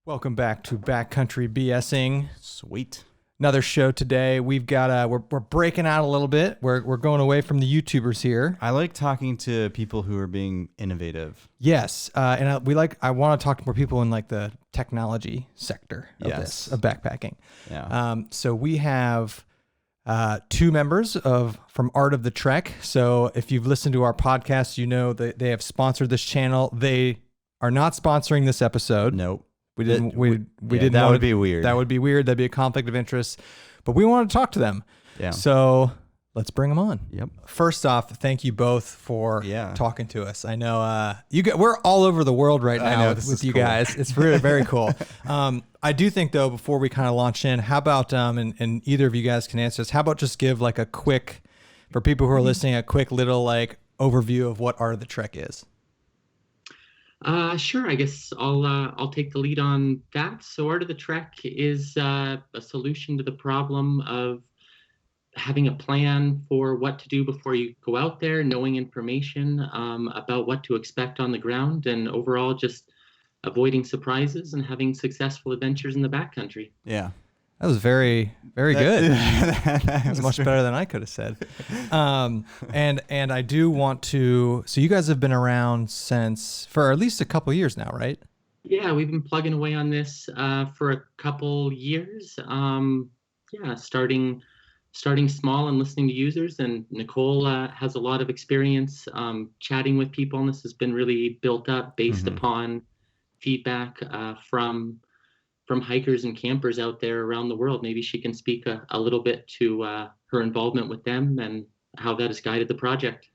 Welcome back to Backcountry BSing. Sweet. Another show today. We've got we're breaking out a little bit. We're going away from the YouTubers here. I like talking to people who are being innovative. Yes, and I want to talk to more people in like the technology sector of this of backpacking. Yeah. So we have two members from Art of the Trek. So if you've listened to our podcast, you know that they have sponsored this channel. They are not sponsoring this episode. Nope. We didn't. We didn't. That would be weird. That would be weird. That'd be a conflict of interest. But we want to talk to them. Yeah. So let's bring them on. Yep. First off, thank you both for talking to us. I know we're all over the world right now with you guys. It's really very cool. I do think though, before we kind of launch in, how about and either of you guys can answer this. How about just give like a quick, for people who are listening, a quick little like overview of what Art of the Trek is. Sure. I guess I'll take the lead on that. So Art of the Trek is a solution to the problem of having a plan for what to do before you go out there, knowing information about what to expect on the ground, and overall just avoiding surprises and having successful adventures in the backcountry. Yeah. That was very, very good. That was much better than I could have said. And I do want to. So you guys have been around for at least a couple years now, right? Yeah, we've been plugging away on this for a couple years. Starting small and listening to users. And Nicole has a lot of experience chatting with people, and this has been really built up based upon feedback from hikers and campers out there around the world. Maybe she can speak a little bit to her involvement with them and how that has guided the project.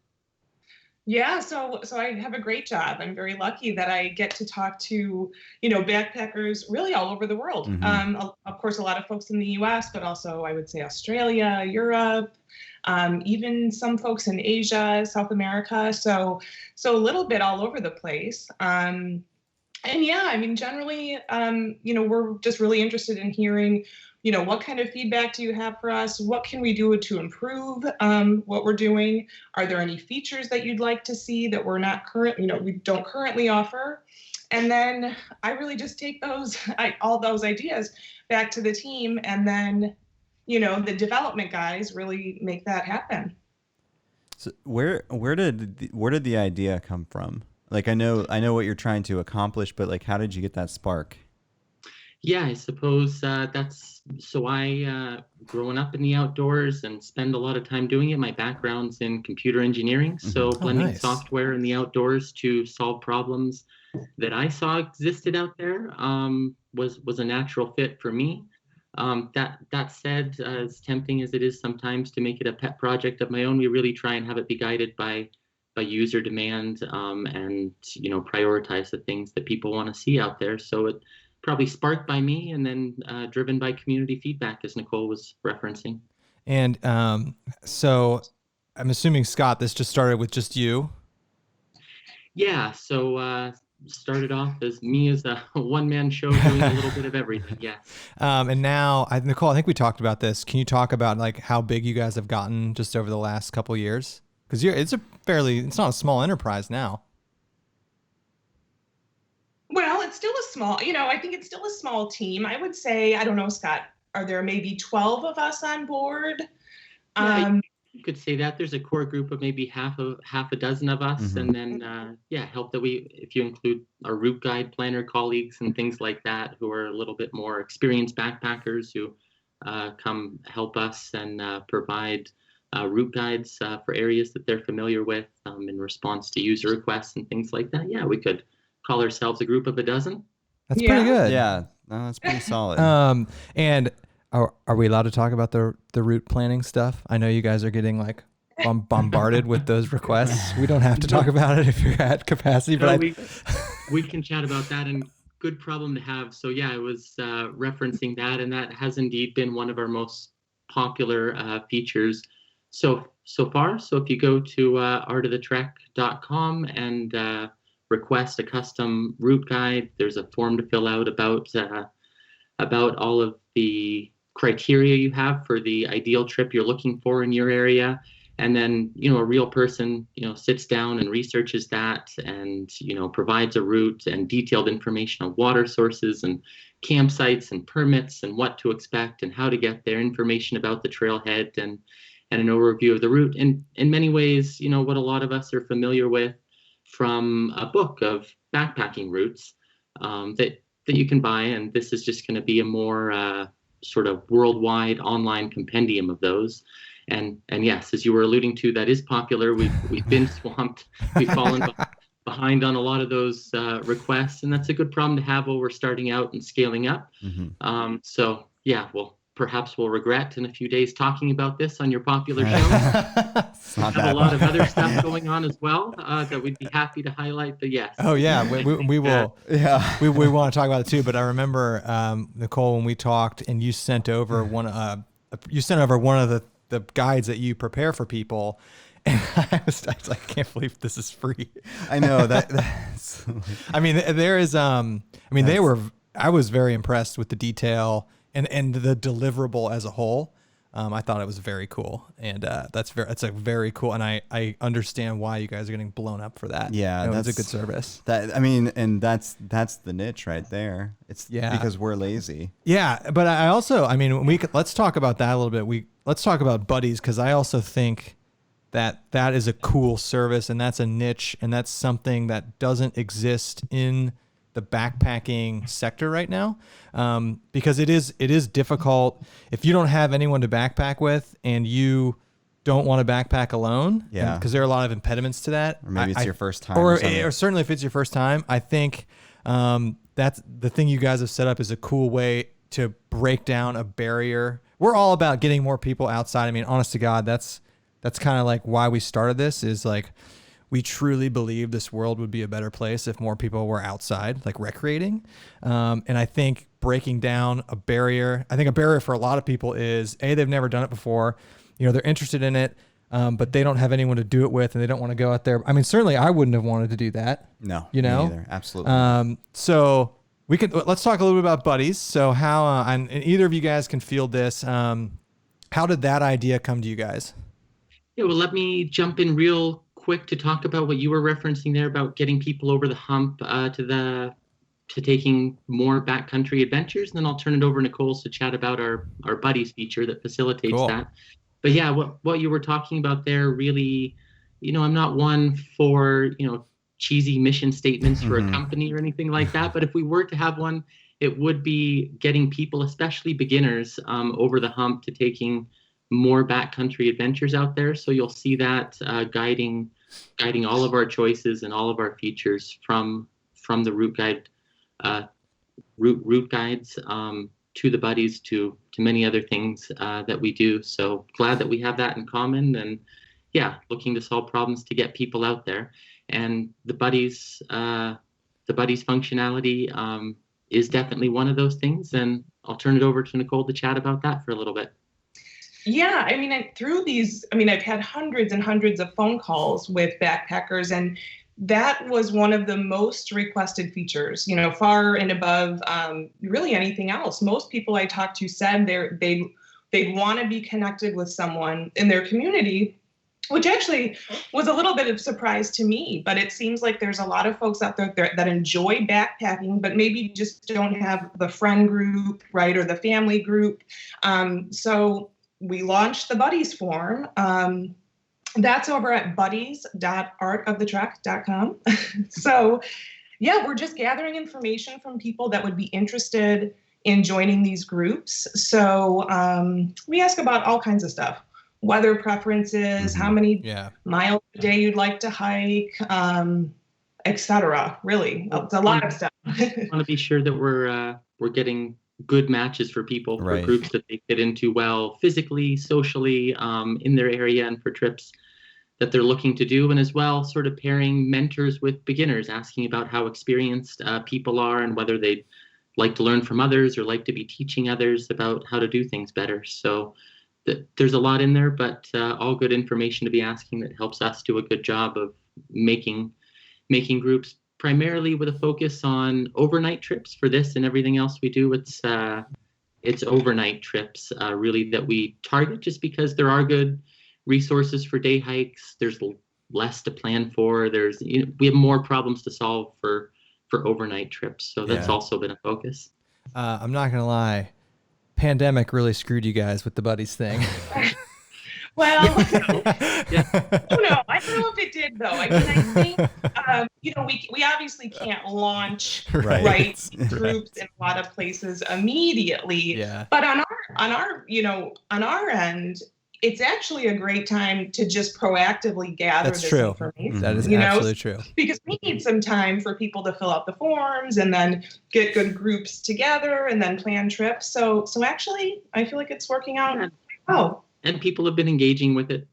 Yeah, so I have a great job. I'm very lucky that I get to talk to, backpackers really all over the world. Of course, a lot of folks in the US, but also I would say Australia, Europe, even some folks in Asia, South America. So a little bit all over the place. And yeah, I mean, generally, we're just really interested in hearing, what kind of feedback do you have for us? What can we do to improve what we're doing? Are there any features that you'd like to see that we're not we don't currently offer? And then I really just take all those ideas back to the team, and then, the development guys really make that happen. So where did the idea come from? Like, I know what you're trying to accomplish, but like, how did you get that spark? Yeah, I suppose growing up in the outdoors and spend a lot of time doing it. My background's in computer engineering, so blending software in the outdoors to solve problems that I saw existed out there was a natural fit for me. That said, as tempting as it is sometimes to make it a pet project of my own, we really try and have it be guided by user demand and prioritize the things that people want to see out there. So it probably sparked by me and then driven by community feedback, as Nicole was referencing. And so I'm assuming, Scott, this just started with just you? Yeah, so started off as me as a one-man show doing a little bit of everything, yes. And now, Nicole, I think we talked about this. Can you talk about like how big you guys have gotten just over the last couple years? Because it's not a small enterprise now. Well, it's still a small, I think it's still a small team. I would say, I don't know, Scott, are there maybe 12 of us on board? Yeah, you could say that. There's a core group of maybe half a dozen of us. And then, help that if you include our route guide planner colleagues and things like that, who are a little bit more experienced backpackers who come help us and provide route guides for areas that they're familiar with in response to user requests and things like that. Yeah, we could call ourselves a group of a dozen. That's pretty good. Yeah, that's pretty solid. And are we allowed to talk about the route planning stuff? I know you guys are getting like bombarded with those requests. We don't have to talk about it if you're at capacity, but we can chat about that, and good problem to have. So yeah, I was referencing that, and that has indeed been one of our most popular features so far. So if you go to artofthetrek.com and request a custom route guide, there's a form to fill out about all of the criteria you have for the ideal trip you're looking for in your area. And then, a real person, sits down and researches that and, provides a route and detailed information on water sources and campsites and permits and what to expect and how to get there, information about the trailhead and an overview of the route. And in many ways, what a lot of us are familiar with from a book of backpacking routes that you can buy. And this is just going to be a more sort of worldwide online compendium of those. And yes, as you were alluding to, that is popular. We've been swamped. We've fallen behind on a lot of those requests, and that's a good problem to have while we're starting out and scaling up. So yeah, well, perhaps we'll regret in a few days talking about this on your popular show. We have a lot of other stuff going on as well that we'd be happy to highlight. But yes. Oh yeah, we will. Yeah, we want to talk about it too. But I remember Nicole, when we talked, and you sent over one of the guides that you prepare for people, and I was like, I can't believe this is free. I know that's. I mean, there is. I was very impressed with the detail and the deliverable as a whole. I thought it was very cool, and that's very cool. And I understand why you guys are getting blown up for that. Yeah, that's a good service. And that's the niche right there. It's because we're lazy. Yeah, but I also, let's talk about that a little bit. Let's talk about buddies, because I also think that is a cool service, and that's a niche, and that's something that doesn't exist in the backpacking sector right now, because it is difficult if you don't have anyone to backpack with and you don't want to backpack alone. Yeah, because there are a lot of impediments to that. Or maybe it's your first time, or certainly if it's your first time. I think that's the thing you guys have set up is a cool way to break down a barrier. We're all about getting more people outside. I mean, honest to God, that's kind of like why we started this, is like, we truly believe this world would be a better place if more people were outside, like recreating. And I think breaking down a barrier for a lot of people is they've never done it before. They're interested in it, but they don't have anyone to do it with, and they don't want to go out there. I mean, certainly I wouldn't have wanted to do that. No, me neither. Absolutely. So let's talk a little bit about buddies. So how, and either of you guys can field this. How did that idea come to you guys? Yeah, well, let me jump in real quick to talk about what you were referencing there about getting people over the hump to taking more backcountry adventures, and then I'll turn it over to Nicole to chat about our buddies feature that facilitates that. But yeah, what you were talking about there, really, I'm not one for cheesy mission statements for a company or anything like that, but if we were to have one, it would be getting people, especially beginners, over the hump to taking more backcountry adventures out there. So you'll see that guiding all of our choices and all of our features from the route guide, route guides to the buddies to many other things that we do. So glad that we have that in common, and looking to solve problems to get people out there. And the buddies functionality is definitely one of those things. And I'll turn it over to Nicole to chat about that for a little bit. Yeah, I've had hundreds and hundreds of phone calls with backpackers, and that was one of the most requested features, far and above really anything else. Most people I talked to said they'd want to be connected with someone in their community, which actually was a little bit of surprise to me. But it seems like there's a lot of folks out there that enjoy backpacking, but maybe just don't have the friend group, right, or the family group. So we launched the Buddies form. That's over at buddies.artofthetrek.com. So we're just gathering information from people that would be interested in joining these groups. So we ask about all kinds of stuff: weather preferences, how many miles a day you'd like to hike, etc. Really, it's a lot of stuff. I want to be sure that we're getting good matches for people, for groups that they fit into well, physically, socially, in their area, and for trips that they're looking to do. And as well, sort of pairing mentors with beginners, asking about how experienced people are and whether they'd like to learn from others or like to be teaching others about how to do things better. So there's a lot in there, but all good information to be asking that helps us do a good job of making groups, primarily with a focus on overnight trips. For this and everything else we do, it's overnight trips really that we target, just because there are good resources for day hikes. There's less to plan for. We have more problems to solve for overnight trips. So that's also been a focus. I'm not going to lie. Pandemic really screwed you guys with the buddies thing. Well, I don't know if it did though. I mean, I think we obviously can't launch groups in a lot of places immediately. Yeah. But on our end, it's actually a great time to just proactively gather this information. That is absolutely true. Because we need some time for people to fill out the forms and then get good groups together and then plan trips. So actually, I feel like it's working out well. And people have been engaging with it,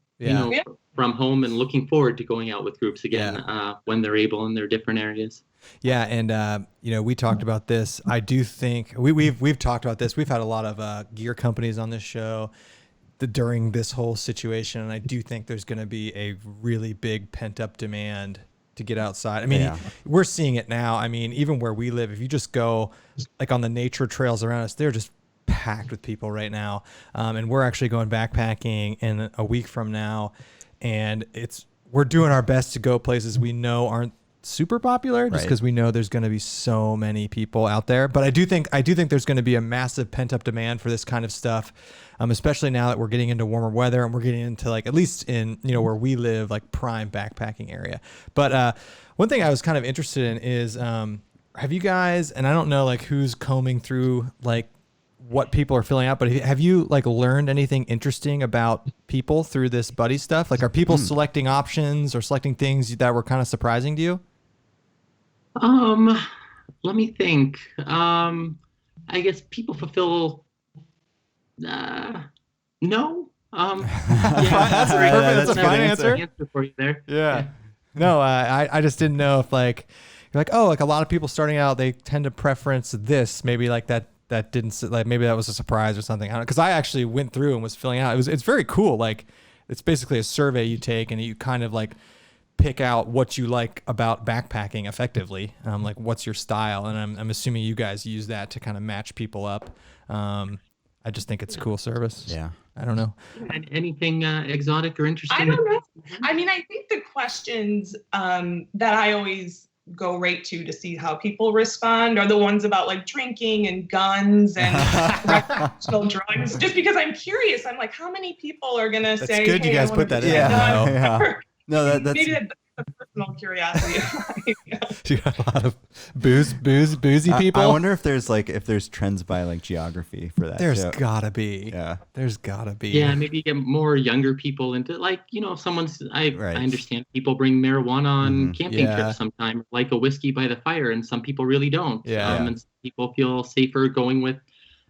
from home and looking forward to going out with groups again when they're able in their different areas. Yeah, and we talked about this. I do think we've talked about this. We've had a lot of gear companies on this show during this whole situation, and I do think there's going to be a really big pent up demand to get outside. I mean, we're seeing it now. I mean, even where we live, if you just go like on the nature trails around us, they're just packed with people right now. And we're actually going backpacking in a week from now, and we're doing our best to go places we know aren't super popular just because we know there's going to be so many people out there. But I do think there's going to be a massive pent up demand for this kind of stuff, especially now that we're getting into warmer weather and we're getting into like, at least in, where we live, like prime backpacking area. But one thing I was kind of interested in is, have you guys, and I don't know like who's combing through like what people are filling out, but have you like learned anything interesting about people through this buddy stuff? Like, are people selecting options or selecting things that were kind of surprising to you? Let me think. I guess people fulfill, no. That's a perfect, that's a fine answer for you there. Yeah. No, I just didn't know if like, you're like, oh, like a lot of people starting out, they tend to preference this, maybe like that didn't, like maybe that was a surprise or something. I don't know, because I actually went through and was filling out. It's very cool. Like it's basically a survey you take and you kind of like pick out what you like about backpacking effectively. Like what's your style, and I'm assuming you guys use that to kind of match people up. I just think it's a cool service. Yeah. I don't know. And anything exotic or interesting? I don't know. I mean, I think the questions that I always go right to see how people respond are the ones about like drinking and guns and recreational drugs, just because I'm curious. I'm like, how many people are going to say, that's good, hey, you guys put that in. No, that's maybe that's a personal curiosity. You got a lot of boozy people. I wonder if there's trends by like geography for that. There's gotta be. Yeah. There's gotta be. Yeah, maybe you get more younger people into like, if someone's, I understand people bring marijuana on camping trips sometime, like a whiskey by the fire, and some people really don't. And some people feel safer going with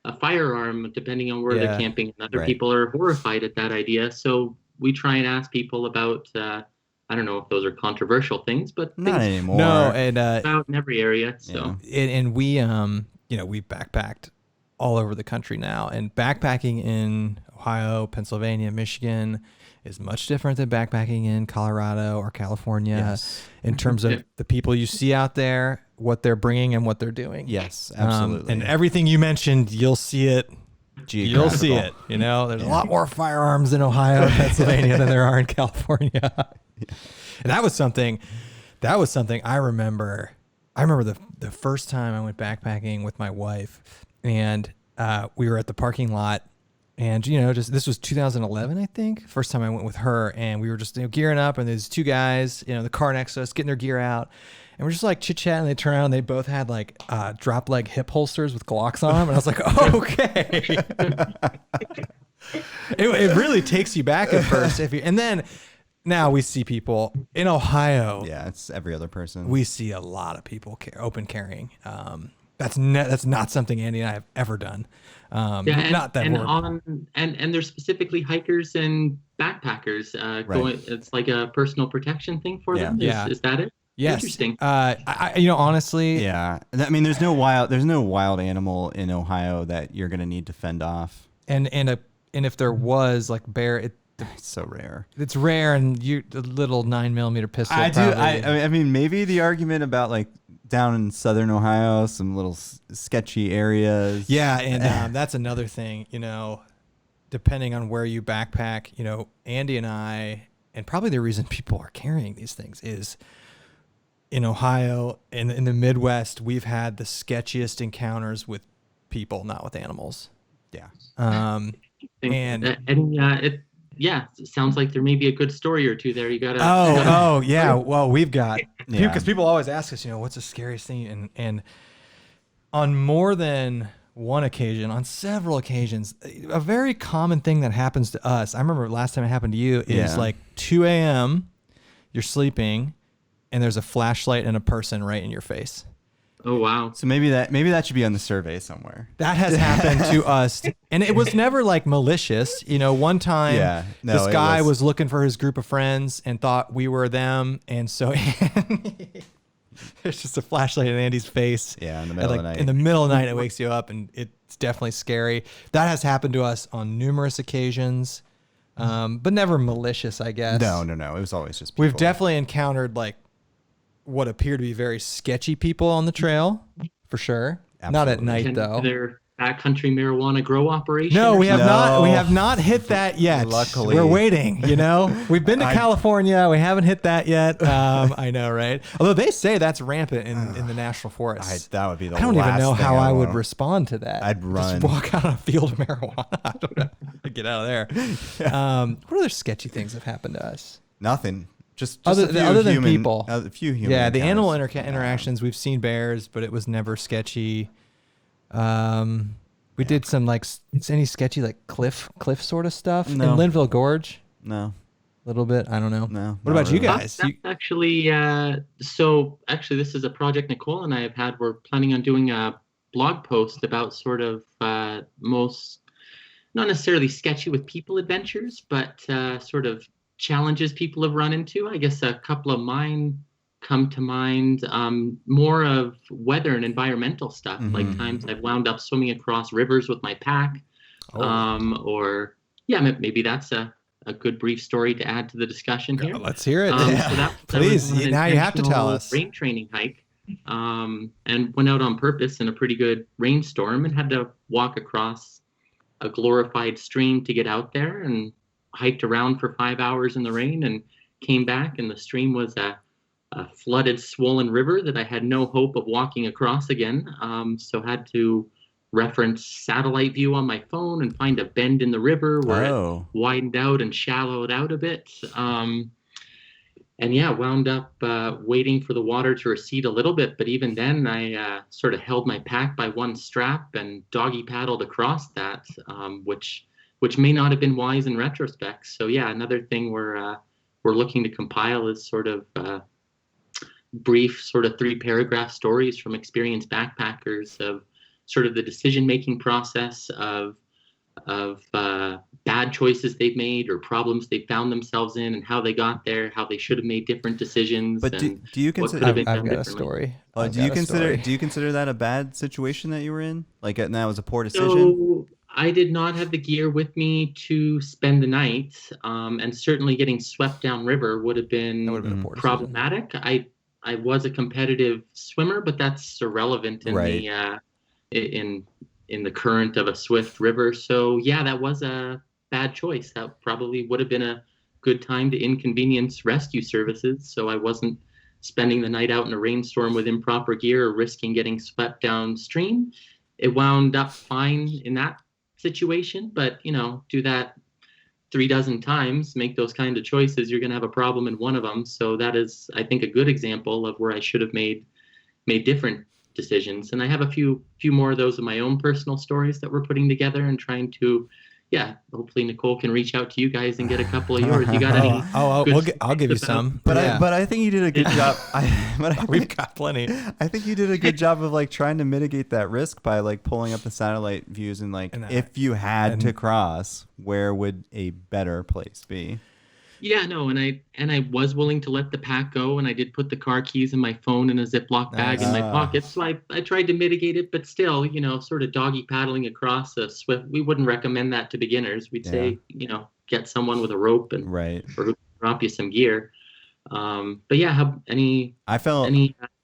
a firearm depending on where they're camping, and other people are horrified at that idea. So we try and ask people about, I don't know if those are controversial things, but not anymore. No, and out in every area. So and we we've backpacked all over the country now, and backpacking in Ohio, Pennsylvania, Michigan is much different than backpacking in Colorado or California in terms of the people you see out there, what they're bringing and what they're doing. Yes, absolutely. And everything you mentioned, you'll see it. You'll see it. There's a lot more firearms in Ohio and Pennsylvania than there are in California. And that was something I remember. I remember the first time I went backpacking with my wife, and we were at the parking lot, and this was 2011, I think. First time I went with her, and we were just gearing up, and there's two guys, the car next to us, getting their gear out. And we're just like chit chatting. They turn around, and they both had like drop leg hip holsters with Glocks on them. And I was like, okay. It really takes you back at first. And then now we see people in Ohio. Yeah, it's every other person. We see a lot of people open carrying. That's not something Andy and I have ever done. Not that and there's specifically hikers and backpackers going. It's like a personal protection thing for them. Is that it? Yes. Interesting. Honestly. Yeah. I mean, there's no wild animal in Ohio that you're gonna need to fend off. And if there was like bear, it's so rare. It's rare, and the little 9mm pistol. I mean, maybe the argument about like down in southern Ohio, some little sketchy areas. Yeah, and that's another thing. depending on where you backpack, you know, Andy and I, and probably the reason people are carrying these things is in Ohio, in the Midwest, we've had the sketchiest encounters with people, not with animals. Yeah. It sounds like there may be a good story or two there. You gotta. Yeah. Well, we've got, because people always ask us, you know, what's the scariest thing? And on more than one occasion, on several occasions, a very common thing that happens to us, I remember last time it happened to you, is like 2 a.m., you're sleeping, and there's a flashlight and a person right in your face. Oh, wow. So maybe that should be on the survey somewhere. That has happened to us. And it was never like malicious. You know, one time this guy was looking for his group of friends and thought we were them. And so there's just a flashlight in Andy's face. Yeah, in the middle of the night. In the middle of the night, it wakes you up, and it's definitely scary. That has happened to us on numerous occasions, but never malicious, I guess. No. It was always just people. We've definitely encountered like what appear to be very sketchy people on the trail, for sure. Absolutely. Not at night, though. Their backcountry marijuana grow operation. No, we have not. We have not hit that yet. Luckily, we're waiting. You know, we've been to California. We haven't hit that yet. I know, right? Although they say that's rampant in the national forest. That would be the. I don't even know how I would respond to that. I'd run. Just walk out on a field of marijuana. I don't know. Get out of there. What other sketchy things have happened to us? Nothing. Just other than people. A few human. Yeah, the animal interactions. We've seen bears, but it was never sketchy. We did some like any sketchy like cliff sort of stuff in Linville Gorge. No, a little bit. I don't know. No. What about you guys? That's actually this is a project Nicole and I have had. We're planning on doing a blog post about sort of most not necessarily sketchy with people adventures, but sort of challenges people have run into. I guess a couple of mine come to mind, more of weather and environmental stuff, like times I've wound up swimming across rivers with my pack, maybe that's a good brief story to add to the discussion here. Let's hear it. Please, now you have to tell us. Rain training hike, and went out on purpose in a pretty good rainstorm and had to walk across a glorified stream to get out there, and hiked around for 5 hours in the rain and came back, and the stream was a flooded, swollen river that I had no hope of walking across again. So had to reference satellite view on my phone and find a bend in the river where it widened out and shallowed out a bit. Wound up waiting for the water to recede a little bit. But even then, I sort of held my pack by one strap and doggy paddled across that, which may not have been wise in retrospect. So another thing we're looking to compile is sort of brief, sort of 3-paragraph stories from experienced backpackers of sort of the decision-making process of bad choices they've made or problems they found themselves in, and how they got there, how they should have made different decisions. But do you consider? I've got a story. Do you consider that a bad situation that you were in? Like, and that was a poor decision? So, I did not have the gear with me to spend the night, and certainly getting swept downriver would have been problematic. I was a competitive swimmer, but that's irrelevant in the current of a swift river. So that was a bad choice. That probably would have been a good time to inconvenience rescue services. So I wasn't spending the night out in a rainstorm with improper gear or risking getting swept downstream. It wound up fine in that situation, but do that 36 times, make those kind of choices, you're going to have a problem in one of them. So that is, I think, a good example of where I should have made different decisions. And I have a few more of those of my own personal stories that we're putting together and trying to hopefully Nicole can reach out to you guys and get a couple of yours. You got any? I'll give you some. But I think you did a good job. We've got plenty. I think you did a good job of like trying to mitigate that risk by like pulling up the satellite views and if you had to cross, where would a better place be? Yeah, no, and I was willing to let the pack go, and I did put the car keys and my phone in a Ziploc bag in my pocket. So I tried to mitigate it, but still, sort of doggy paddling across a swift. We wouldn't recommend that to beginners. We'd say, get someone with a rope or who can drop you some gear. But yeah, any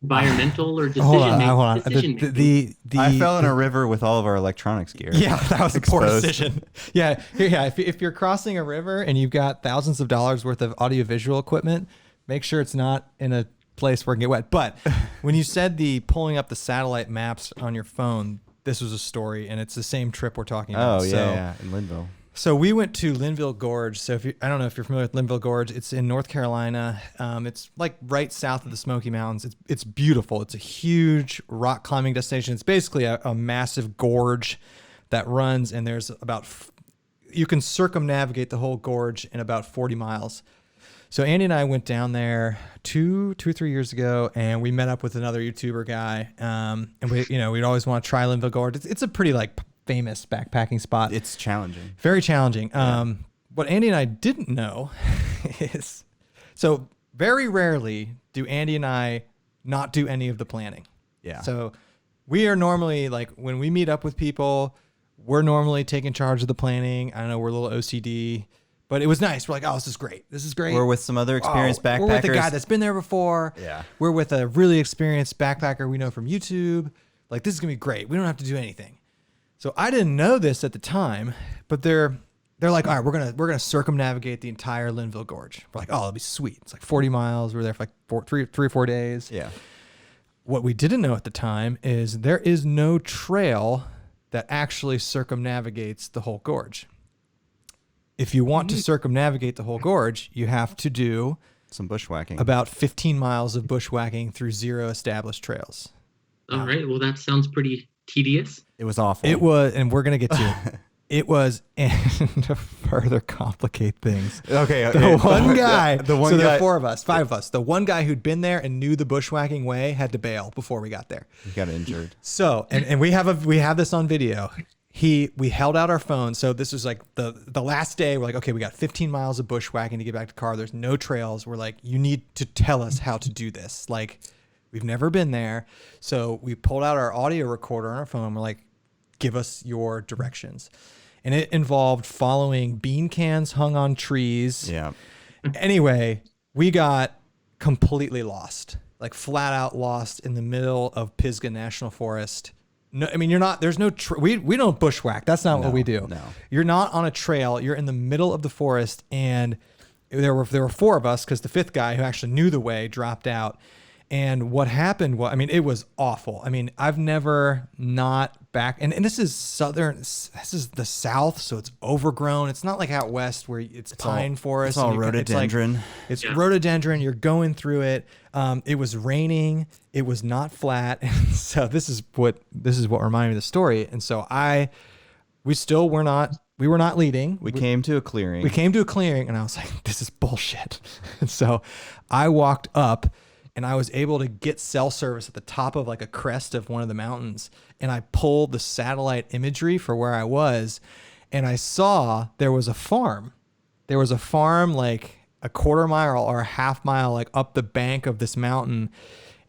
environmental or decision making? I fell in a river with all of our electronics gear. Yeah, that was a poor decision. Yeah. If you're crossing a river and you've got thousands of dollars worth of audiovisual equipment, make sure it's not in a place where it can get wet. But when you said the pulling up the satellite maps on your phone, this was a story, and it's the same trip we're talking about. Oh, yeah, in Linville. So we went to Linville Gorge. So I don't know if you're familiar with Linville Gorge. It's in North Carolina. It's like right south of the Smoky Mountains. It's beautiful. It's a huge rock climbing destination. It's basically a massive gorge that runs, and there's you can circumnavigate the whole gorge in about 40 miles. So Andy and I went down there two or 3 years ago, and we met up with another YouTuber guy. And we'd always want to try Linville Gorge. It's a pretty famous backpacking spot. It's challenging. Very challenging. Yeah. What Andy and I didn't know is, so very rarely do Andy and I not do any of the planning. Yeah. So we are normally when we meet up with people, we're normally taking charge of the planning. I know we're a little OCD. But it was nice. We're like, oh, this is great. This is great. We're with some other experienced backpackers. We're with a guy that's been there before. Yeah. We're with a really experienced backpacker we know from YouTube. This is going to be great. We don't have to do anything. So I didn't know this at the time, but they're like, all right, we're gonna circumnavigate the entire Linville Gorge. We're like, oh, it'll be sweet. It's 40 miles. We're there for three or 4 days. Yeah. What we didn't know at the time is there is no trail that actually circumnavigates the whole gorge. If you want to circumnavigate the whole gorge, you have to do some bushwhacking. About 15 miles of bushwhacking through 0 established trails. All right. Well, that sounds pretty tedious. It was awful. It was, and we're going to get to it. It was, and to further complicate things. Okay. The one guy, there are 4 of us, 5 of us. The one guy who'd been there and knew the bushwhacking way had to bail before we got there. He got injured. So, and we have this on video. We held out our phones. So this was the last day. We're like, okay, we got 15 miles of bushwhacking to get back to the car. There's no trails. We're like, you need to tell us how to do this. We've never been there. So we pulled out our audio recorder on our phone. We're like, give us your directions. And it involved following bean cans hung on trees. Yeah. Anyway, we got completely lost, flat out lost in the middle of Pisgah National Forest. No, I mean, there's no, we don't bushwhack. That's not what we do. No. You're not on a trail. You're in the middle of the forest. And there were 4 of us because the 5th guy who actually knew the way dropped out. And what happened was, it was awful. I've never not back, and this is this is the South, so it's overgrown. It's not like out west where it's pine forest. It's all rhododendron. It's rhododendron. You're going through it. It was raining. It was not flat. And so this is what reminded me of the story. And so we were not leading. We came to a clearing. And I was like, this is bullshit. And so I walked up. And I was able to get cell service at the top of a crest of one of the mountains. And I pulled the satellite imagery for where I was. And I saw there was a farm. There was a farm a quarter mile or a half mile up the bank of this mountain.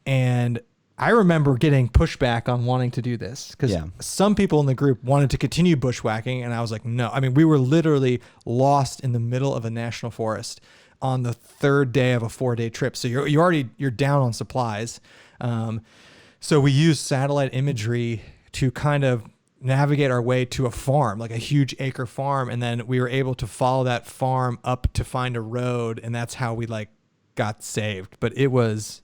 And I remember getting pushback on wanting to do this because some people in the group wanted to continue bushwhacking. And I was like, no. We were literally lost in the middle of a national forest on the 3rd day of a 4-day trip. So you're down on supplies. So we used satellite imagery to kind of navigate our way to a farm, a huge acre farm. And then we were able to follow that farm up to find a road. And that's how we got saved. But it was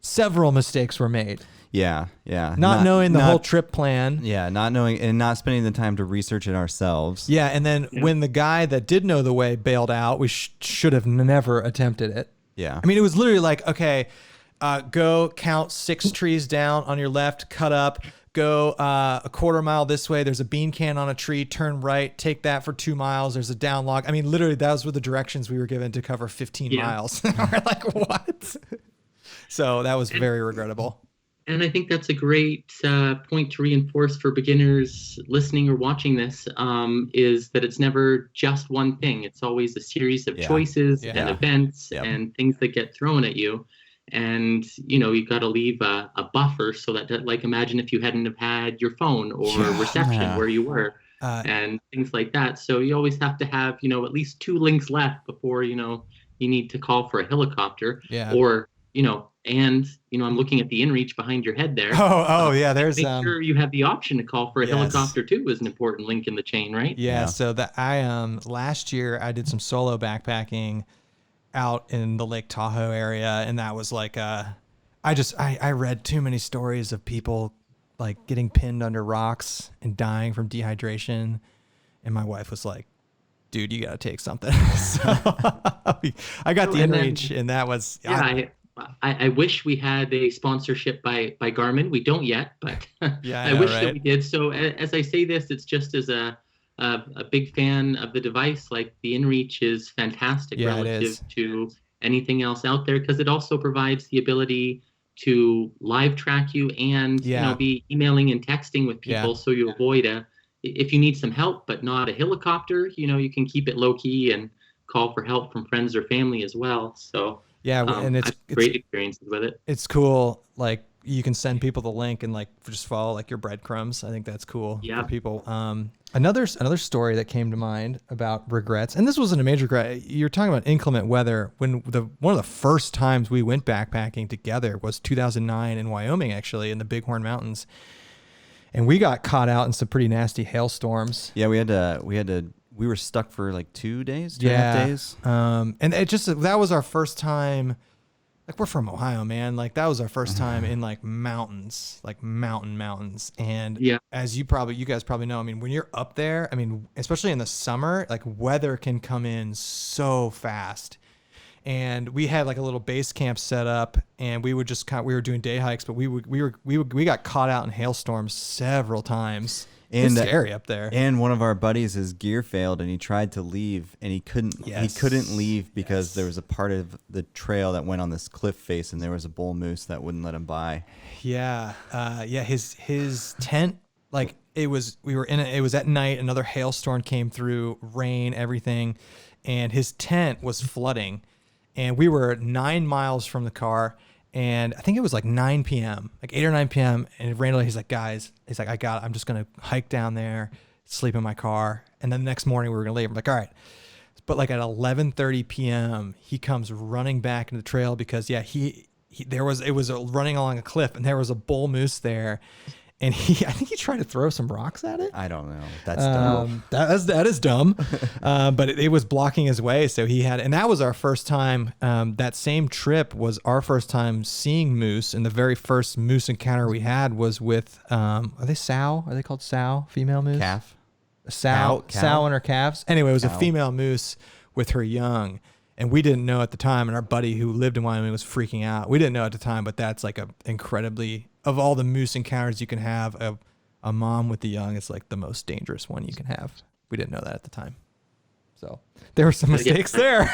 several mistakes were made. Yeah. Not knowing the whole trip plan. Yeah, not knowing and not spending the time to research it ourselves. Yeah, and then when the guy that did know the way bailed out, we should have never attempted it. Yeah. It was literally okay, go count 6 trees down on your left, cut up, go a quarter mile this way. There's a bean can on a tree, turn right, take that for 2 miles. There's a down log. Literally, those were the directions we were given to cover 15 miles. We're like, what? So that was very regrettable. And I think that's a great point to reinforce for beginners listening or watching this, is that it's never just one thing. It's always a series of choices and events and things that get thrown at you. And, you've got to leave a buffer so that, imagine if you hadn't have had your phone or reception where you were and things like that. So you always have to have, at least 2 links left before, you need to call for a helicopter. Yeah. Or, and I'm looking at the InReach behind your head there. Yeah, there's make sure you have the option to call for a helicopter too, is an important link in the chain, right? Yeah. So that last year I did some solo backpacking out in the Lake Tahoe area, and that was like I read too many stories of people like getting pinned under rocks and dying from dehydration, and my wife was like, dude, you got to take something. So I got the InReach, and that was I wish we had a sponsorship by Garmin. We don't yet, but I wish that we did. So as I say this, it's just as a big fan of the device. Like the InReach is fantastic relative to anything else out there, because it also provides the ability to live track you and be emailing and texting with people, so you avoid if you need some help but not a helicopter, you can keep it low key and call for help from friends or family as well. So and it's great experiences with it. It's cool. Like you can send people the link and like just follow like your breadcrumbs. I think that's cool for people. Another story that came to mind about regrets, and this wasn't a major regret. You're talking about inclement weather. When one of the first times we went backpacking together was 2009 in Wyoming, actually, in the Bighorn Mountains, and we got caught out in some pretty nasty hailstorms. Yeah, we were stuck for like 2 days, 2.5 days. And that was our first time. Like, we're from Ohio, man. Like, that was our first time in like mountains, like mountains. And as you guys probably know, I mean, when you're up there, I mean, especially in the summer, like weather can come in so fast. And we had like a little base camp set up, and we would we were doing day hikes, but we got caught out in hailstorms several times. And it's scary up there. And one of our buddies, his gear failed, and he tried to leave, and he couldn't. He couldn't leave because there was a part of the trail that went on this cliff face, and there was a bull moose that wouldn't let him by. Yeah, his tent, like it was at night. Another hailstorm came through, rain, everything, and his tent was flooding, and we were 9 miles from the car. And I think it was like 9 p.m., like 8 or 9 p.m. And randomly he's like, guys, I'm just going to hike down there, sleep in my car. And then the next morning we were going to leave. I'm like, all right. But like at 11:30 p.m., he comes running back into the trail because it was running along a cliff, and there was a bull moose there. And I think he tried to throw some rocks at it. I don't know. That's dumb. That is dumb. But it was blocking his way. So and that was our first time. That same trip was our first time seeing moose. And the very first moose encounter we had was with, are they sow? Are they called sow? Female moose? Calf. Sow and her calves. Anyway, it was a female moose with her young. And we didn't know at the time. And our buddy who lived in Wyoming was freaking out. We didn't know at the time, but that's like of all the moose encounters you can have, a mom with the young is like the most dangerous one you can have. We didn't know that at the time. So there were some mistakes there.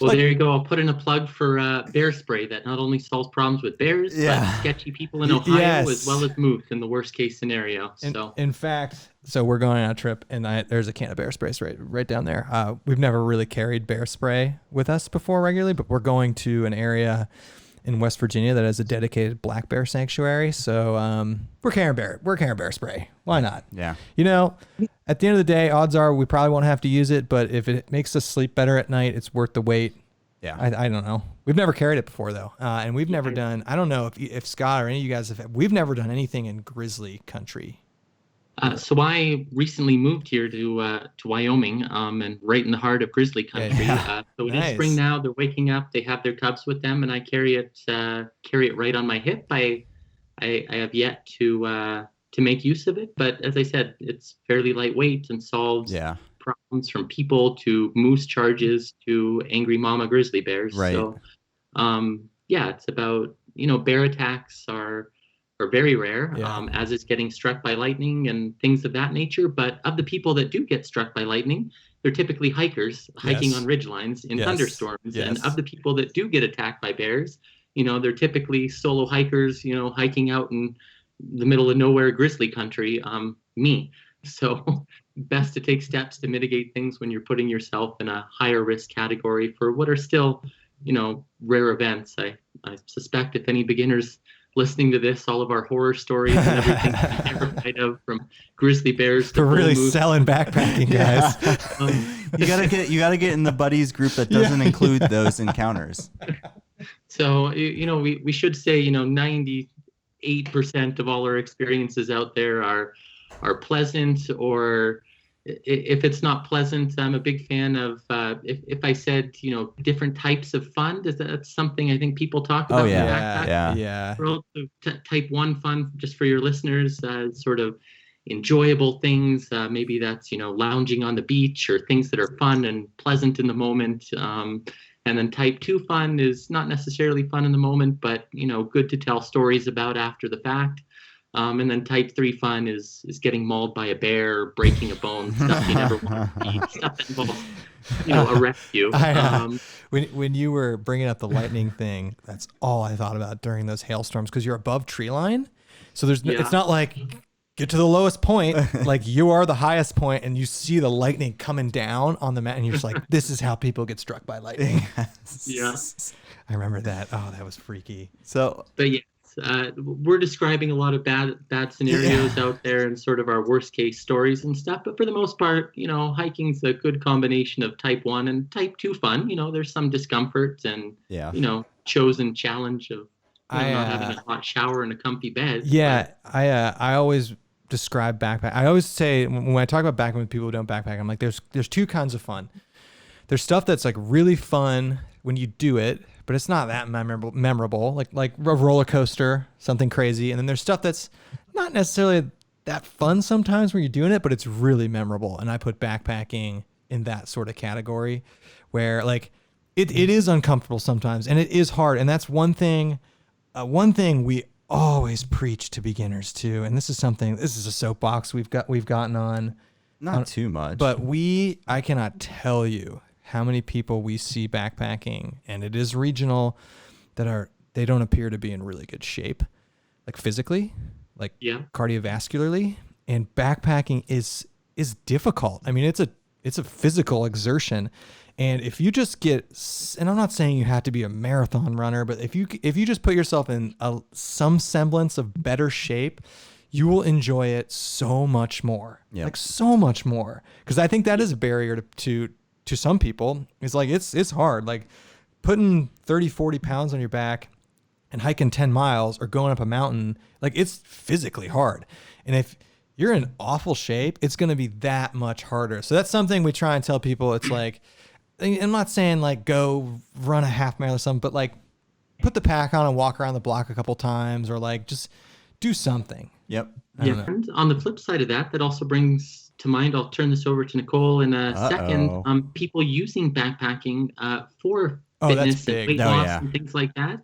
Well, there you go. I'll put in a plug for bear spray that not only solves problems with bears, but sketchy people in Ohio, as well as moose in the worst case scenario. In fact, we're going on a trip, and there's a can of bear spray right down there. We've never really carried bear spray with us before regularly, but we're going to an area in West Virginia that has a dedicated black bear sanctuary. So we're carrying bear spray. Why not? Yeah. At the end of the day, odds are we probably won't have to use it, but if it makes us sleep better at night, it's worth the wait. Yeah. I don't know. We've never carried it before though. And we've never done, I don't know if Scott or any of you guys we've never done anything in grizzly country. So I recently moved here to Wyoming, and right in the heart of grizzly country. So it is spring now. They're waking up. They have their cubs with them, and I carry it right on my hip. I have yet to make use of it, but as I said, it's fairly lightweight and solves problems from people to moose charges to angry mama grizzly bears. Right. So, it's about bear attacks are very rare, as is getting struck by lightning and things of that nature. But of the people that do get struck by lightning, they're typically hikers hiking on ridgelines in thunderstorms. And of the people that do get attacked by bears, they're typically solo hikers, hiking out in the middle of nowhere grizzly country, me. So best to take steps to mitigate things when you're putting yourself in a higher risk category for what are still, rare events. I suspect if any beginners listening to this, all of our horror stories and everything we're terrified of, from grizzly bears to we're really selling backpacking, guys. You gotta get in the buddies group that doesn't include those encounters. So, we should say, 98% of all our experiences out there are pleasant, or if it's not pleasant, I'm a big fan of, if I said, different types of fun, that's something I think people talk about. Oh, yeah. Type 1 fun, just for your listeners, sort of enjoyable things. Maybe that's, lounging on the beach, or things that are fun and pleasant in the moment. And then type 2 fun is not necessarily fun in the moment, but, good to tell stories about after the fact. And then type 3 fun is getting mauled by a bear, breaking a bone, stuff you never want to eat, stuff that involves, a rescue. When you were bringing up the lightning thing, that's all I thought about during those hailstorms, because you're above tree line. So it's not like get to the lowest point, like you are the highest point, and you see the lightning coming down on the mountain, and you're just like, this is how people get struck by lightning. Yeah. I remember that. Oh, that was freaky. So, but yeah. We're describing a lot of bad scenarios out there, and sort of our worst case stories and stuff. But for the most part, hiking's a good combination of type 1 and type 2 fun. There's some discomfort and, chosen challenge of not having a hot shower and a comfy bed. Yeah. I always describe backpack. I always say, when I talk about backpacking with people who don't backpack, I'm like, there's two kinds of fun. There's stuff that's like really fun when you do it, but it's not that memorable, like a roller coaster, something crazy. And then there's stuff that's not necessarily that fun sometimes when you're doing it, but it's really memorable. And I put backpacking in that sort of category, where like it is uncomfortable sometimes, and it is hard. And that's one thing we always preach to beginners too. And this is a soapbox we've gotten on. Not too much, but I cannot tell you how many people we see backpacking, and it is regional, they don't appear to be in really good shape, like physically, like cardiovascularly. And backpacking is difficult. I mean, it's a physical exertion. And if you just and I'm not saying you have to be a marathon runner, but if you just put yourself in some semblance of better shape, you will enjoy it so much more. Yep. Like so much more. Because I think that is a barrier to some people. It's like, it's hard. Like putting 30, 40 pounds on your back and hiking 10 miles or going up a mountain, like it's physically hard. And if you're in awful shape, it's going to be that much harder. So that's something we try and tell people. It's like, I'm not saying like go run a half mile or something, but like put the pack on and walk around the block a couple times, or like just do something. Yep. Yeah. And on the flip side of that also brings to mind, I'll turn this over to Nicole in a second. People using backpacking for fitness and weight loss and things like that,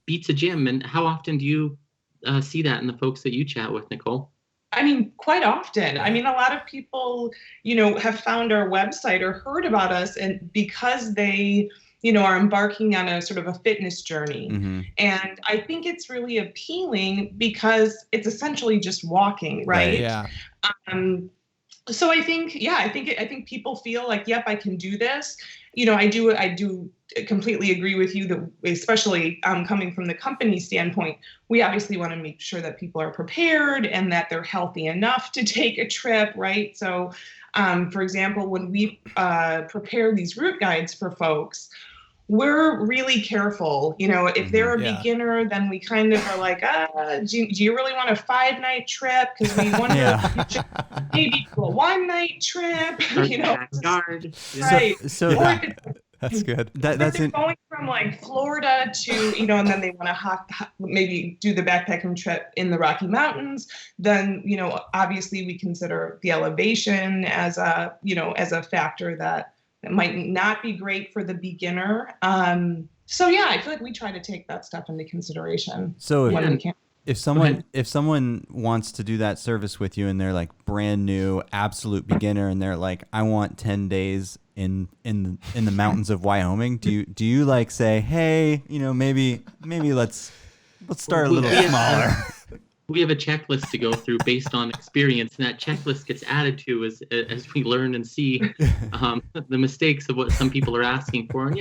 beats a gym. And how often do you see that in the folks that you chat with, Nicole? I mean, quite often. I mean, a lot of people, have found our website or heard about us, and because they, are embarking on a sort of a fitness journey. Mm-hmm. And I think it's really appealing because it's essentially just walking, right? Yeah. So I think people feel like, yep, I can do this. I do completely agree with you that, especially coming from the company standpoint, we obviously want to make sure that people are prepared and that they're healthy enough to take a trip, right? So, for example, when we prepare these route guides for folks, we're really careful. If they're a beginner, then we kind of are like, do you really want a 5-night trip? Because we want to maybe do a 1-night trip, Right. So that's good. That's going from like Florida to, and then they want to maybe do the backpacking trip in the Rocky Mountains. Then, obviously we consider the elevation as a factor that might not be great for the beginner. So yeah, I feel like we try to take that stuff into consideration. So if someone wants to do that service with you, and they're like brand new, absolute beginner, and they're like, I want 10 days in the mountains of Wyoming, do you like say, hey, maybe let's start a little smaller? We have a checklist to go through based on experience, and that checklist gets added to as we learn and see the mistakes of what some people are asking for. And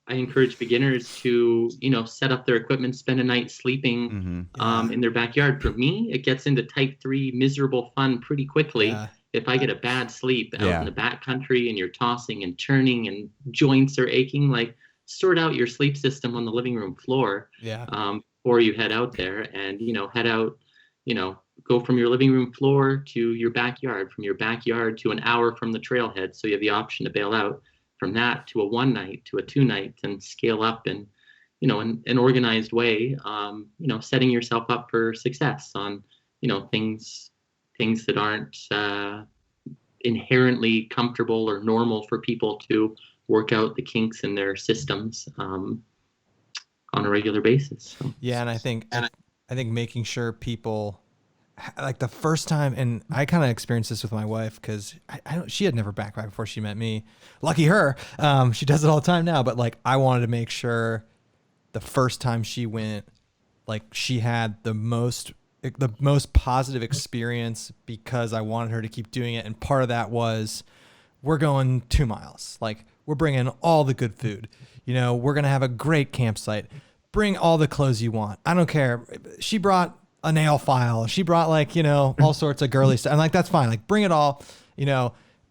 I encourage beginners to, set up their equipment, spend a night sleeping in their backyard. For me, it gets into type 3 miserable fun pretty quickly. Yeah. If I get a bad sleep out in the backcountry and you're tossing and turning and joints are aching, like sort out your sleep system on the living room floor before you head out there, and, head out, go from your living room floor to your backyard, from your backyard to an hour from the trailhead. So you have the option to bail out. From that to a 1 night to a 2 night, and scale up in, in an organized way, setting yourself up for success on, things that aren't inherently comfortable or normal for people to work out the kinks in their systems on a regular basis. So. Yeah. And I think making sure people, like the first time, and I kind of experienced this with my wife because she had never backpacked before she met me. Lucky her. She does it all the time now, but like I wanted to make sure the first time she went, like she had the most positive experience, because I wanted her to keep doing it. And part of that was, we're going 2 miles. Like, we're bringing all the good food. We're going to have a great campsite. Bring all the clothes you want. I don't care. She brought a nail file. She brought all sorts of girly stuff. I'm like, that's fine. Like, bring it all.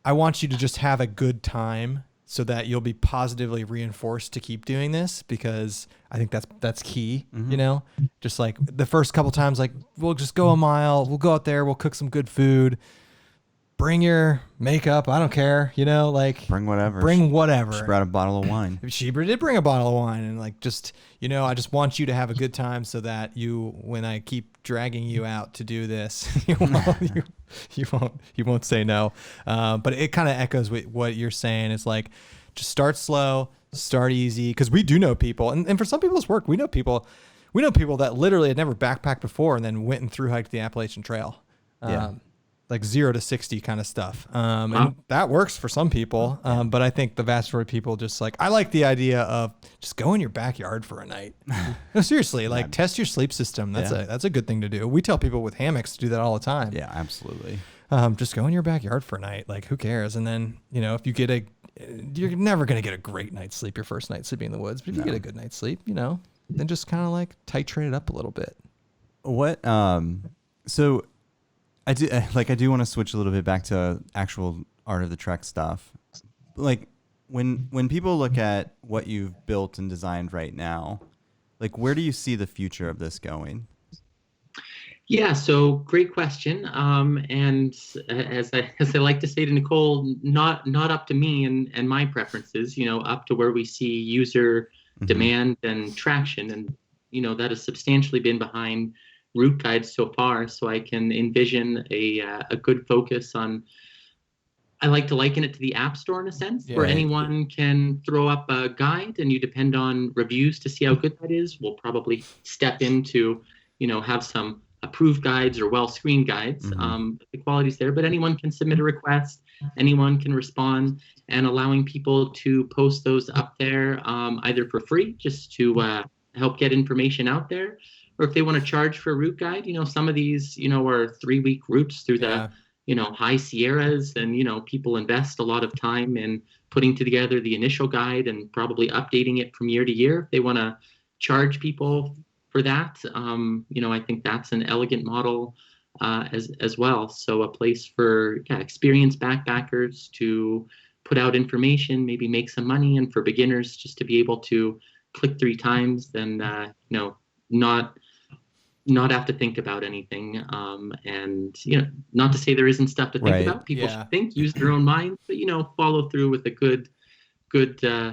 I want you to just have a good time so that you'll be positively reinforced to keep doing this, because I think that's key. Just like the first couple times, like, we'll just go a mile. We'll go out there. We'll cook some good food. Bring your makeup. I don't care. Bring whatever. She brought a bottle of wine. She did bring a bottle of wine, and like, just, I just want you to have a good time so that when I keep dragging you out to do this, you won't say no. But it kind of echoes with what you're saying. It's like, just start slow, start easy. Because we do know people, and for some people it's work. We know people that literally had never backpacked before and then went and through hiked the Appalachian Trail. Like 0 to 60 kind of stuff. And that works for some people. But I think the vast majority of people just like, I like the idea of just go in your backyard for a night. No, seriously, like test your sleep system. That's a good thing to do. We tell people with hammocks to do that all the time. Yeah, absolutely. Just go in your backyard for a night. Like, who cares? And then, if you get you're never going to get a great night's sleep your first night sleeping in the woods. But if you get a good night's sleep, then just kind of like titrate it up a little bit. What, so I do want to switch a little bit back to actual Art of the Trek stuff. Like, when people look at what you've built and designed right now, like, where do you see the future of this going? Yeah, so great question. And as I like to say to Nicole, not up to me and my preferences, up to where we see user demand and traction. And, that has substantially been behind route guides so far. So I can envision a good focus on, I like to liken it to the App Store in a sense, where anyone can throw up a guide and you depend on reviews to see how good that is. We'll probably step into, have some approved guides or well-screened guides. The quality's there, but anyone can submit a request, anyone can respond, and allowing people to post those up there either for free, just to help get information out there, or if they want to charge for a route guide. Some of these, are 3-week routes through the, high Sierras, and, people invest a lot of time in putting together the initial guide and probably updating it from year to year. If they want to charge people for that, I think that's an elegant model as well. So a place for experienced backpackers to put out information, maybe make some money, and for beginners just to be able to click 3 times, then not have to think about anything. And not to say there isn't stuff to think about. People should think, use their own minds, but follow through with a good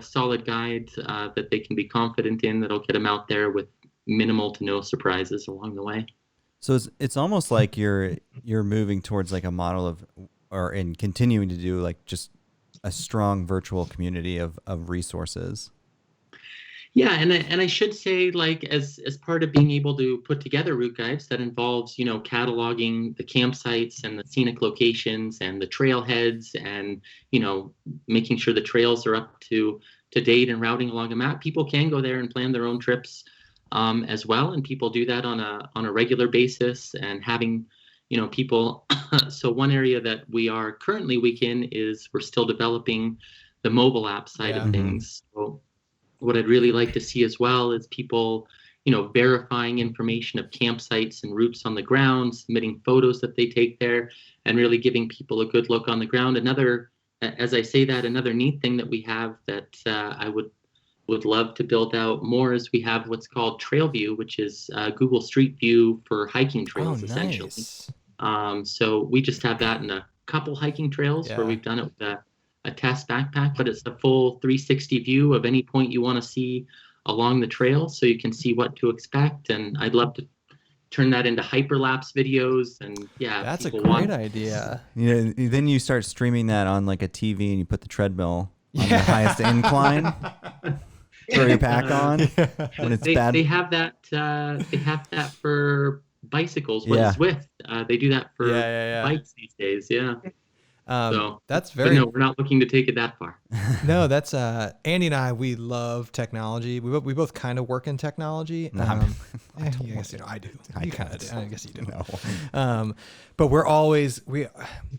solid guide that they can be confident in, that'll get them out there with minimal to no surprises along the way. So it's almost like you're moving towards like a model of, or in continuing to do, like just a strong virtual community of resources. Yeah, and I should say, like, as part of being able to put together route guides, that involves, cataloging the campsites and the scenic locations and the trailheads, and, making sure the trails are up to date and routing along a map. People can go there and plan their own trips as well, and people do that on a regular basis, and having, people. So one area that we are currently weak in is we're still developing the mobile app side of things. So what I'd really like to see as well is people, verifying information of campsites and routes on the ground, submitting photos that they take there, and really giving people a good look on the ground. As I say that, another neat thing that we have that I would love to build out more is we have what's called Trail View, which is Google Street View for hiking trails, essentially. So we just have that in a couple hiking trails where we've done it with a test backpack, but it's a full 360 view of any point you want to see along the trail, so you can see what to expect. And I'd love to turn that into hyperlapse videos. And that's a great idea. Then you start streaming that on like a TV, and you put the treadmill on the highest incline. Throw your pack on when it's bad. They have that. They have that for bicycles. What is Zwift? They do that for bikes these days. Yeah. So that's very. No, we're not looking to take it that far. No, that's Andy and I. We love technology. We both kind of work in technology. I guess I do. You kind of do. I guess you do. No. But we're always we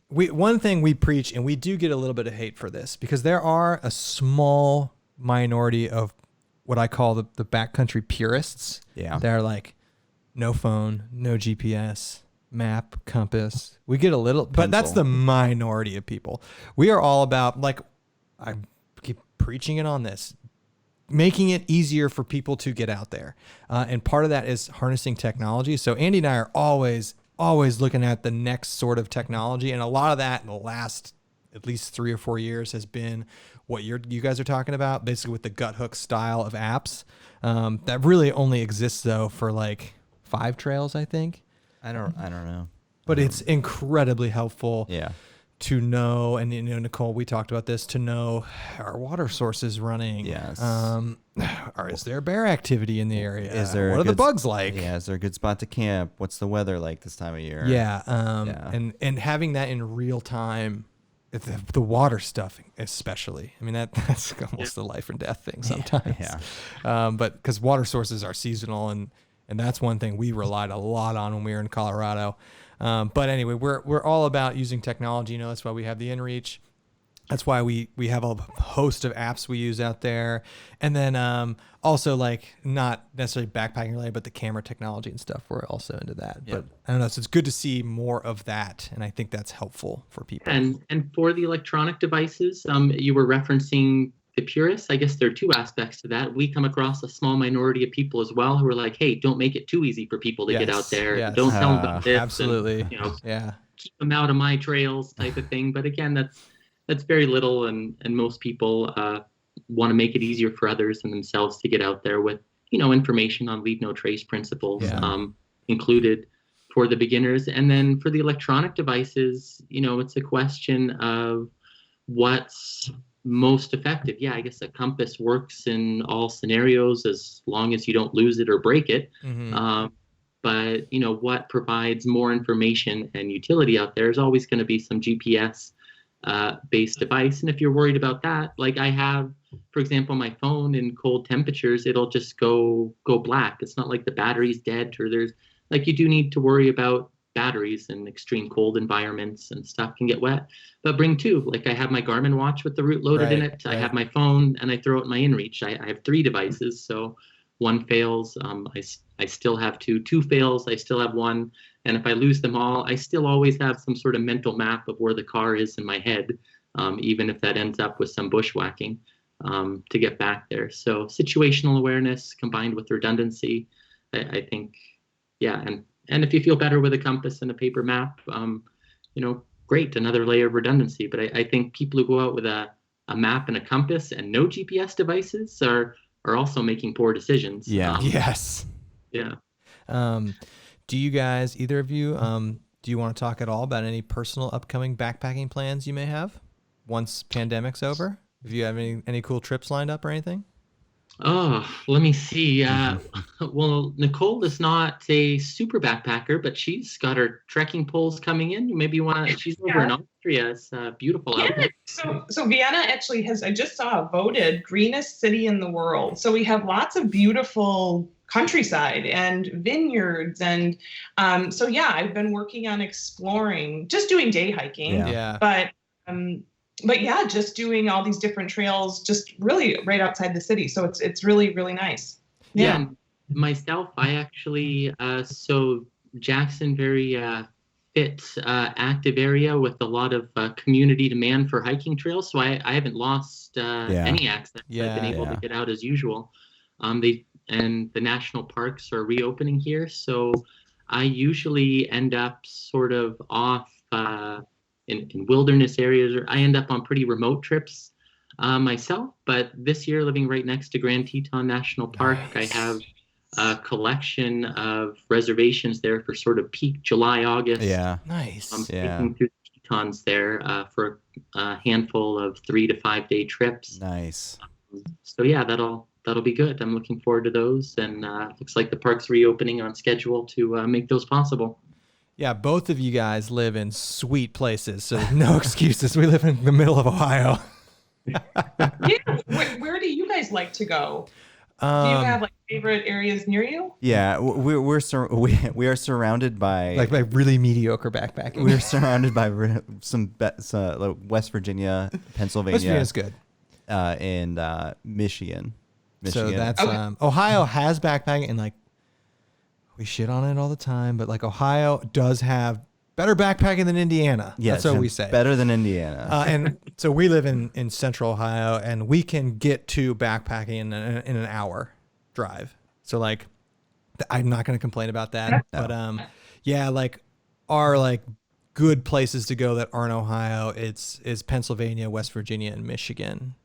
one thing we preach, and we do get a little bit of hate for this because there are a small minority of what I call the backcountry purists. Yeah, they're like no phone, no GPS. Map, compass. We get a little, but that's the minority of people. We are all about, like, I keep preaching it on this, making it easier for people to get out there. And part of that is harnessing technology. So Andy and I are always looking at the next sort of technology. And a lot of that in the last at least 3 or 4 years has been what you guys are talking about, basically with the gut hook style of apps. That really only exists though for like 5 trails, I think. I don't know. But it's incredibly helpful to know, and Nicole, we talked about this, to know are water sources running? Yes. Or is there bear activity in the area? What are the bugs like? Yeah, is there a good spot to camp? What's the weather like this time of year? Yeah. And having that in real time, the water stuff especially. I mean, that's almost the life and death thing sometimes. But because water sources are seasonal, and that's one thing we relied a lot on when we were in Colorado. But anyway, we're all about using technology. That's why we have the InReach. That's why we have a host of apps we use out there. And then also, like, not necessarily backpacking related, but the camera technology and stuff. We're also into that. Yep. But I don't know. So it's good to see more of that. And I think that's helpful for people. And for the electronic devices, you were referencing the purists. I guess there are 2 aspects to that. We come across a small minority of people as well who are like, hey, don't make it too easy for people to get out there. Yes. Don't tell them about this. Absolutely. And, keep them out of my trails type of thing. But again, that's very little. And most people want to make it easier for others and themselves to get out there with, information on leave no trace principles included for the beginners. And then for the electronic devices, it's a question of what's most effective. I guess a compass works in all scenarios as long as you don't lose it or break it. Mm-hmm. But what provides more information and utility out there is always going to be some GPS based device. And if you're worried about that, like I have, for example, my phone in cold temperatures, it'll just go black. It's not like the battery's dead, or there's like, you do need to worry about batteries in extreme cold environments, and stuff can get wet. But bring 2. Like I have my Garmin watch with the route loaded in it. Right. I have my phone, and I throw it in my InReach. I have 3 devices, so 1 fails, I still have 2. 2 fails, I still have 1. And if I lose them all, I still always have some sort of mental map of where the car is in my head, even if that ends up with some bushwhacking to get back there. So situational awareness combined with redundancy, I think, And if you feel better with a compass and a paper map, great, another layer of redundancy. But I think people who go out with a map and a compass and no GPS devices are also making poor decisions. Yes. Yeah. Do you guys, either of you, do you want to talk at all about any personal upcoming backpacking plans you may have once pandemic's over? If you have any cool trips lined up or anything? Oh, let me see. Well, Nicole is not a super backpacker, but she's got her trekking poles coming in. Maybe you want to, she's over in Austria. It's beautiful out there. So Vienna actually has, I just saw, voted greenest city in the world. So we have lots of beautiful countryside and vineyards. And I've been working on exploring, just doing day hiking. But but yeah, just doing all these different trails, just really right outside the city. So it's really, really nice. Yeah. Myself, I actually, so Jackson, very fit, active area with a lot of community demand for hiking trails. So I haven't lost any access. I've been able to get out as usual. And the national parks are reopening here. So I usually end up sort of off in wilderness areas, or I end up on pretty remote trips myself. But this year, living right next to Grand Teton National Park, I have a collection of reservations there for sort of peak July, August. Yeah. Nice. I'm taking through the Tetons there for a handful of 3 to 5 day trips. Nice. So yeah, that'll be good. I'm looking forward to those, and looks like the park's reopening on schedule to make those possible. Yeah, both of you guys live in sweet places, so no excuses. We live in the middle of Ohio. Where do you guys like to go? Do you have like favorite areas near you? Yeah, we are surrounded by like really mediocre backpacking. We're surrounded by some like West Virginia, Pennsylvania. West Virginia's good. And Michigan. So that's Ohio has backpacking, and like we shit on it all the time, but like Ohio does have better backpacking than Indiana. Yes, that's what we say. Better than Indiana. And so we live in central Ohio, and we can get to backpacking in an hour drive. So like, I'm not going to complain about that. No. But yeah, like our like good places to go that aren't Ohio, is Pennsylvania, West Virginia, and Michigan,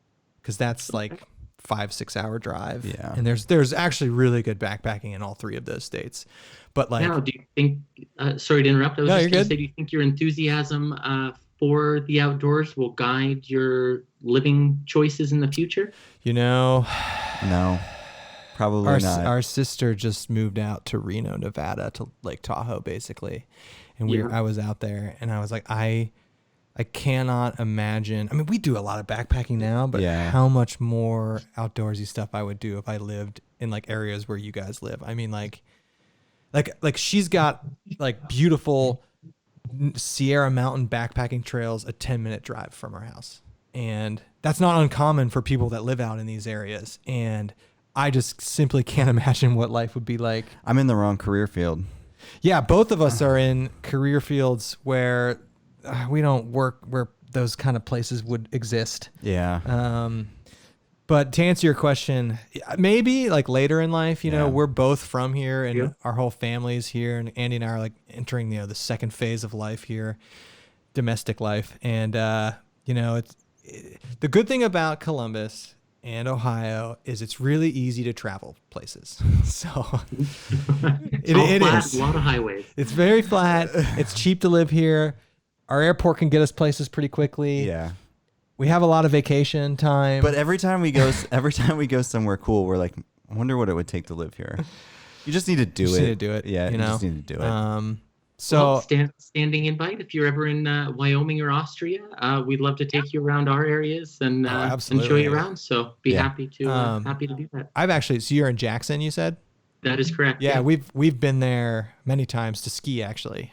because that's like 5-6 hour drive. Yeah, and there's actually really good backpacking in all three of those states. But like, now, do you think? Sorry to interrupt. I was just going to say, do you think your enthusiasm for the outdoors will guide your living choices in the future? You know, no, probably not. Our sister just moved out to Reno, Nevada, to Lake Tahoe, basically, and I was out there, and I was like, I cannot imagine. I mean, we do a lot of backpacking now, but how much more outdoorsy stuff I would do if I lived in like areas where you guys live. I mean, like she's got like beautiful Sierra Mountain backpacking trails, a 10-minute drive from her house. And that's not uncommon for people that live out in these areas. And I just simply can't imagine what life would be like. I'm in the wrong career field. Yeah, both of us are in career fields where we don't work where those kind of places would exist. Yeah. But to answer your question, maybe like later in life, you know, we're both from here, and our whole family's here, and Andy and I are like entering, the second phase of life here, domestic life. And, the good thing about Columbus and Ohio is it's really easy to travel places. So it is a lot of highways. It's very flat. It's cheap to live here. Our airport can get us places pretty quickly. Yeah. We have a lot of vacation time. But every time we go somewhere cool, we're like, I wonder what it would take to live here. You just need to do it. Yeah, you just need to do it. So standing invite, if you're ever in Wyoming or Austria, we'd love to take you around our areas and show you around. So be happy to do that. So you're in Jackson, you said? That is correct. Yeah, we've been there many times to ski, actually.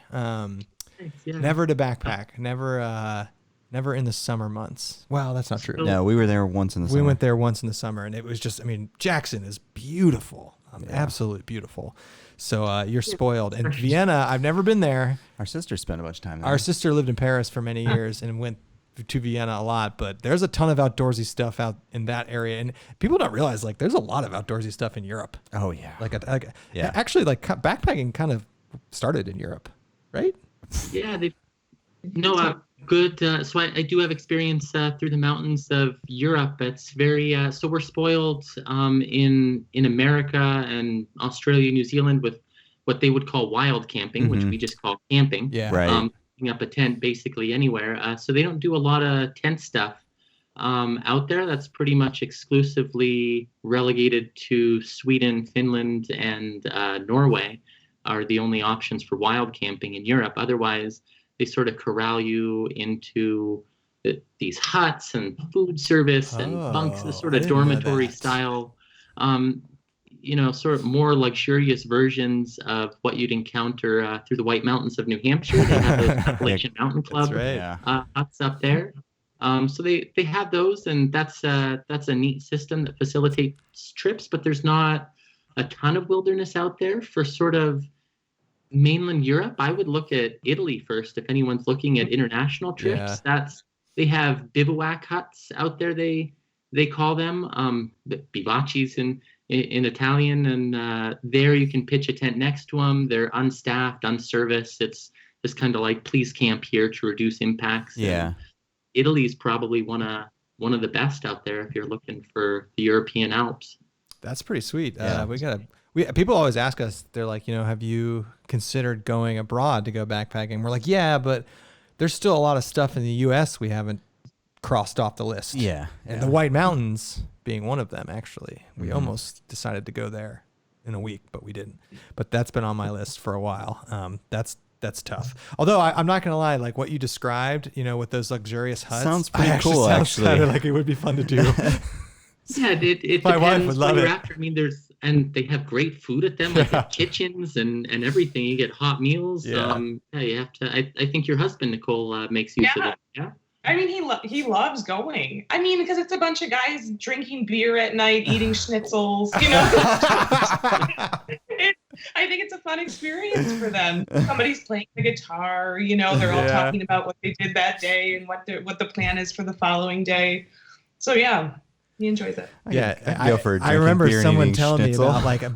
Never to backpack. Never in the summer months. Well, that's not true. No, we were there once in the summer. We went there once in the summer, and it was just, Jackson is beautiful. Absolutely beautiful. So you're spoiled. And Vienna, I've never been there. Our sister spent a bunch of time there. Our sister lived in Paris for many years and went to Vienna a lot, but there's a ton of outdoorsy stuff out in that area. And people don't realize, like, there's a lot of outdoorsy stuff in Europe. Oh, yeah. Actually, like, backpacking kind of started in Europe, right? Yeah, good. So I do have experience through the mountains of Europe. It's very so we're spoiled in America and Australia, New Zealand with what they would call wild camping, which we just call camping. Yeah, right. Putting up a tent basically anywhere. So they don't do a lot of tent stuff out there. That's pretty much exclusively relegated to Sweden, Finland, and Norway are the only options for wild camping in Europe. Otherwise, they sort of corral you into these huts and food service and bunks, this sort of dormitory style, sort of more luxurious versions of what you'd encounter through the White Mountains of New Hampshire. They have the Appalachian Mountain Club huts up there. So they have those, and that's a neat system that facilitates trips, but there's not a ton of wilderness out there for sort of mainland Europe. I would look at Italy first if anyone's looking at international trips. They have bivouac huts out there. They call them bivaccis in Italian, and there you can pitch a tent next to them. They're unstaffed, unserviced. It's just kind of like, please camp here to reduce impacts. Yeah. And Italy's probably one of the best out there if you're looking for the European Alps. That's pretty sweet. People always ask us, they're like, have you considered going abroad to go backpacking? We're like, yeah, but there's still a lot of stuff in the U.S. we haven't crossed off the list. Yeah. And the White Mountains being one of them, actually. We almost decided to go there in a week, but we didn't. But that's been on my list for a while. That's tough. Although I'm not gonna lie, like what you described, with those luxurious huts, sounds pretty cool. Actually, kind of like it would be fun to do. Yeah, it my wife depends would what love you're it. after. I mean, they have great food at them, like kitchens and everything. You get hot meals. Yeah. You have to. I think your husband Nicole makes use of that. Yeah. I mean, he loves going. I mean, because it's a bunch of guys drinking beer at night, eating schnitzels, I think it's a fun experience for them. Somebody's playing the guitar, they're all talking about what they did that day and what the plan is for the following day. So yeah, he enjoys it. I remember someone telling me about like a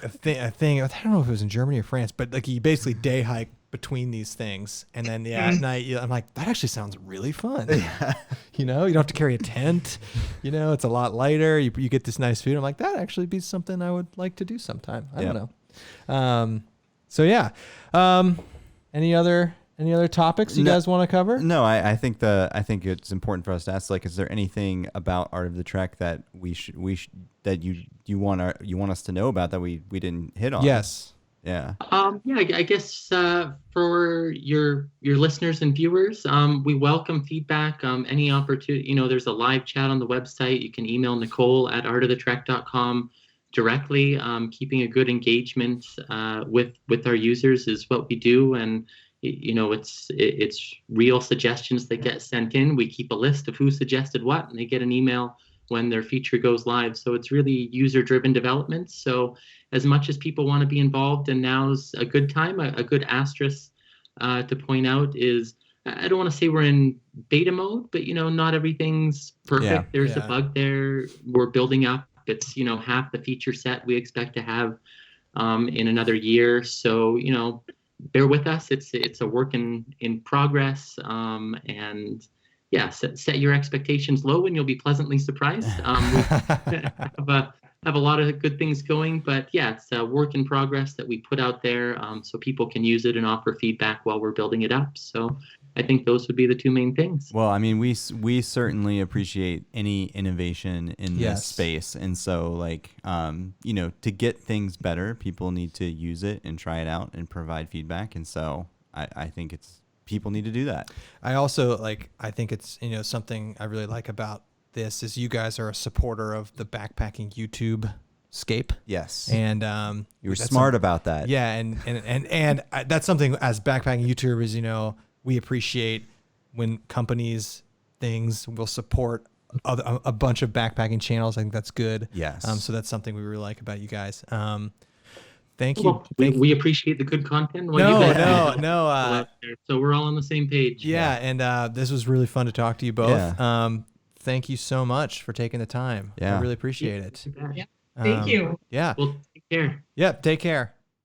thing. I don't know if it was in Germany or France, but like you basically day hike between these things, and then at night I'm like, that actually sounds really fun. Yeah. You don't have to carry a tent. It's a lot lighter. You get this nice food. I'm like, that actually be something I would like to do sometime. I don't know. So yeah. Any other topics you guys want to cover? No, I think it's important for us to ask, like, is there anything about Art of the Trek that that you want us to know about that we didn't hit on? Yes. Yeah. I guess for your listeners and viewers, we welcome feedback. Any opportunity, there's a live chat on the website. You can email Nicole at artofthetrek.com directly. Keeping a good engagement with our users is what we do, and it's real suggestions that get sent in. We keep a list of who suggested what, and they get an email when their feature goes live. So it's really user-driven development. So as much as people want to be involved, and now's a good time, a good asterisk to point out is, I don't want to say we're in beta mode, but not everything's perfect. Yeah. There's a bug there. We're building up. It's half the feature set we expect to have in another year. So bear with us. It's a work in progress. And yeah, set your expectations low, and you'll be pleasantly surprised. We have a lot of good things going, but yeah, it's a work in progress that we put out there, so people can use it and offer feedback while we're building it up. So I think those would be the two main things. Well, I mean, we certainly appreciate any innovation in this space, and so like to get things better, people need to use it and try it out and provide feedback, and so I think people need to do that. I also I think it's something I really like about this is you guys are a supporter of the backpacking YouTube scape. Yes. And you were smart about that. Yeah, and that's something as backpacking YouTubers, we appreciate when companies, things will support a bunch of backpacking channels. I think that's good. Yes. So that's something we really like about you guys. Thank you. Well, we appreciate the good content. No. So we're all on the same page. Yeah, and this was really fun to talk to you both. Yeah. Thank you so much for taking the time. Yeah. I really appreciate it. Yeah. Thank you. Yeah. Well, take care. Yep. Take care.